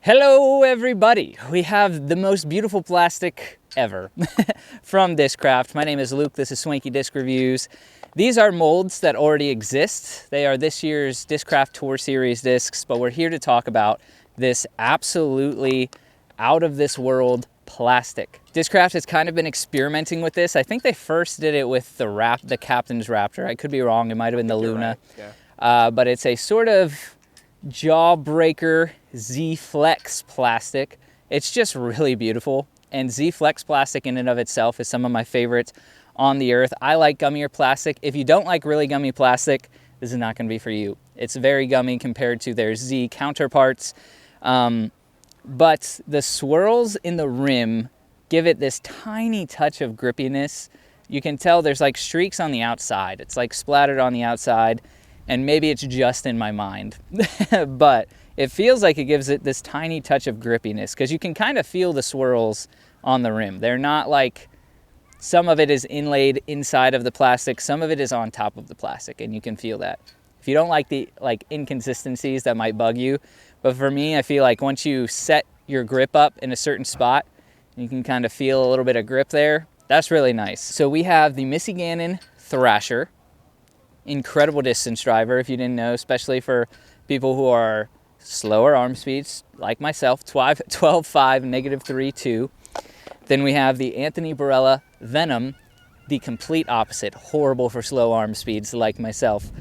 Hello everybody! We have the most beautiful plastic ever from Discraft. My name is Luke, this is Swanky Disc Reviews. These are molds that already exist. They are this year's Discraft Tour Series discs, but we're here to talk about this absolutely out of this world plastic. Discraft has kind of been experimenting with this. I think they first did it with the Captain's Raptor. I could be wrong, it might have been the Luna. Right. Yeah. But it's a sort of jawbreaker Z-Flex plastic. It's just really beautiful, and Z-Flex plastic in and of itself is some of my favorites on the earth. I like gummier plastic. If you don't like really gummy plastic, this is not going to be for you. It's very gummy compared to their Z counterparts, but the swirls in the rim give it this tiny touch of grippiness. You can tell there's like streaks on the outside. It's like splattered on the outside, and maybe it's just in my mind, but it feels like it gives it this tiny touch of grippiness because you can kind of feel the swirls on the rim. They're not like, some of it is inlaid inside of the plastic, some of it is on top of the plastic, and you can feel that. If you don't like the inconsistencies, that might bug you, but for me, I feel like once you set your grip up in a certain spot, you can kind of feel a little bit of grip there. That's really nice. So we have the Missy Gannon Thrasher. Incredible distance driver, if you didn't know, especially for people who are slower arm speeds, like myself, 12.5, -3.2. Then we have the Anthony Barella Venom, the complete opposite, horrible for slow arm speeds like myself,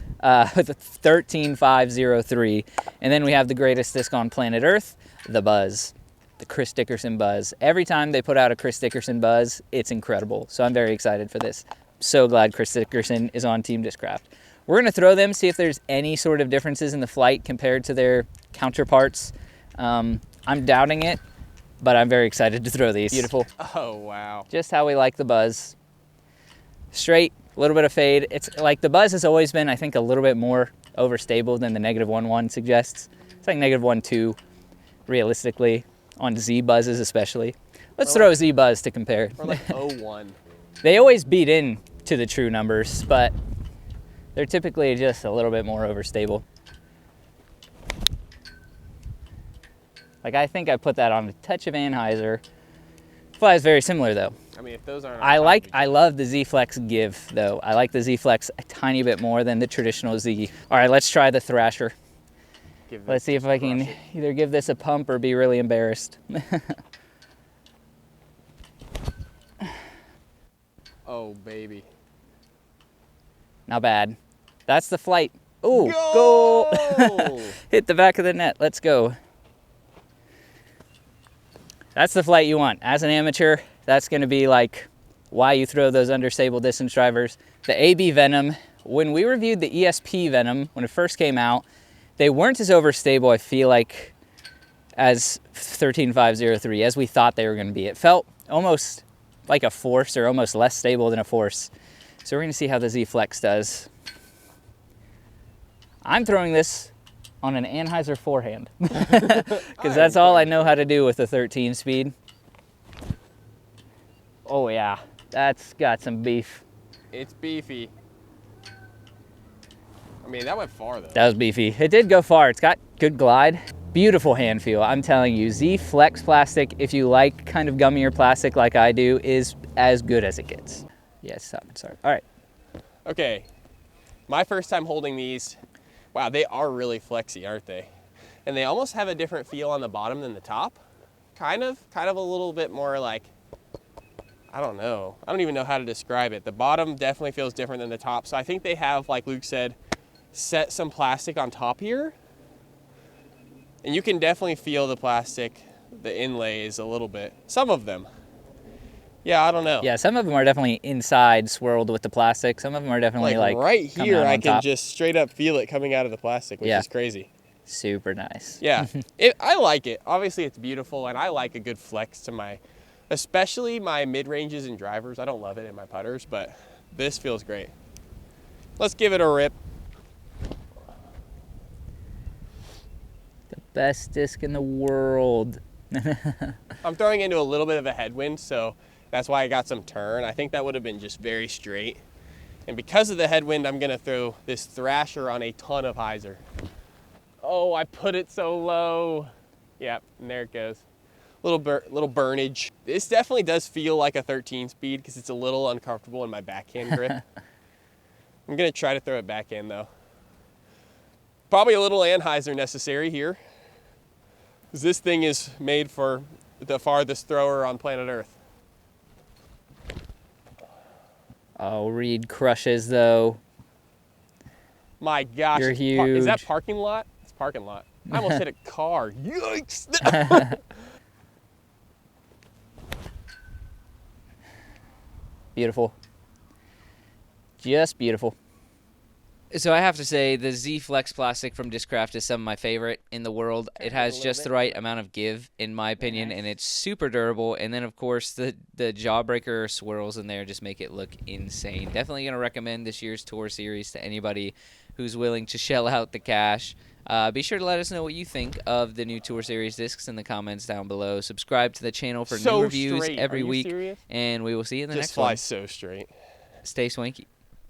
with a 13.503. And then we have the greatest disc on planet Earth, the Buzz, the Chris Dickerson Buzz. Every time they put out a Chris Dickerson Buzz, it's incredible. So I'm very excited for this. So glad Chris Dickerson is on Team Discraft. We're going to throw them, see if there's any sort of differences in the flight compared to their counterparts. I'm doubting it, but I'm very excited to throw these. Beautiful. Oh, wow. Just how we like the Buzz. Straight, a little bit of fade. It's like the Buzz has always been, I think, a little bit more overstable than the -1.1 suggests. It's like -1.2, realistically, on Z Buzzes especially. Let's throw Z Buzz to compare. Or like 0.1. They always beat in to the true numbers, but they're typically just a little bit more overstable. Like, I think I put that on a touch of Anheuser. Flies very similar though. I mean, if those aren't... I love the Z-Flex give though. I like the Z-Flex a tiny bit more than the traditional Z. All right, let's try the Thrasher. Let's see if I can either give this a pump or be really embarrassed. Oh, baby. Not bad. That's the flight. Ooh, goal! Hit the back of the net. Let's go. That's the flight you want. As an amateur, that's going to be like why you throw those understable distance drivers. The AB Venom, when we reviewed the ESP Venom, when it first came out, they weren't as overstable, I feel like, as 13.503, as we thought they were going to be. It felt almost like a force, or almost less stable than a force. So we're going to see how the Z-Flex does. I'm throwing this on an Anheuser forehand because that's all I know how to do with the 13 speed. Oh yeah, that's got some beef. It's beefy. I mean, that went far though. That was beefy. It did go far. It's got good glide. Beautiful hand feel. I'm telling you, Z-Flex plastic, if you like kind of gummier plastic like I do, is as good as it gets. Yes, stop and start. All right. Okay, my first time holding these, wow, they are really flexy, aren't they? And they almost have a different feel on the bottom than the top. Kind of a little bit more like, I don't know. I don't even know how to describe it. The bottom definitely feels different than the top. So I think they have, like Luke said, set some plastic on top here. And you can definitely feel the plastic, the inlays a little bit. Some of them. Yeah, I don't know. Yeah, some of them are definitely inside swirled with the plastic. Some of them are definitely like right here, I can top. just straight up feel it coming out of the plastic, which is crazy. Super nice. Yeah, I like it. Obviously, it's beautiful, and I like a good flex to my, especially my mid-ranges and drivers. I don't love it in my putters, but this feels great. Let's give it a rip. The best disc in the world. I'm throwing into a little bit of a headwind, so that's why I got some turn. I think that would have been just very straight. And because of the headwind, I'm gonna throw this Thrasher on a ton of hyzer. Oh, I put it so low. Yep, and there it goes. Little burnage. This definitely does feel like a 13 speed because it's a little uncomfortable in my backhand grip. I'm gonna try to throw it backhand though. Probably a little anhyzer necessary here, because this thing is made for the farthest thrower on planet Earth. Oh, Reed crushes though. My gosh, You're is that huge. parking lot? It's parking lot. I almost hit a car. Yikes! Beautiful. Just beautiful. So I have to say the Z Flex plastic from Discraft is some of my favorite in the world. It has just the right amount of give, in my opinion, and it's super durable. And then, of course, the Jawbreaker swirls in there just make it look insane. Definitely going to recommend this year's Tour Series to anybody who's willing to shell out the cash. Be sure to let us know what you think of the new Tour Series discs in the comments down below. Subscribe to the channel for new reviews every week, serious? and we will see you in the next one. Just fly so straight. Stay swanky.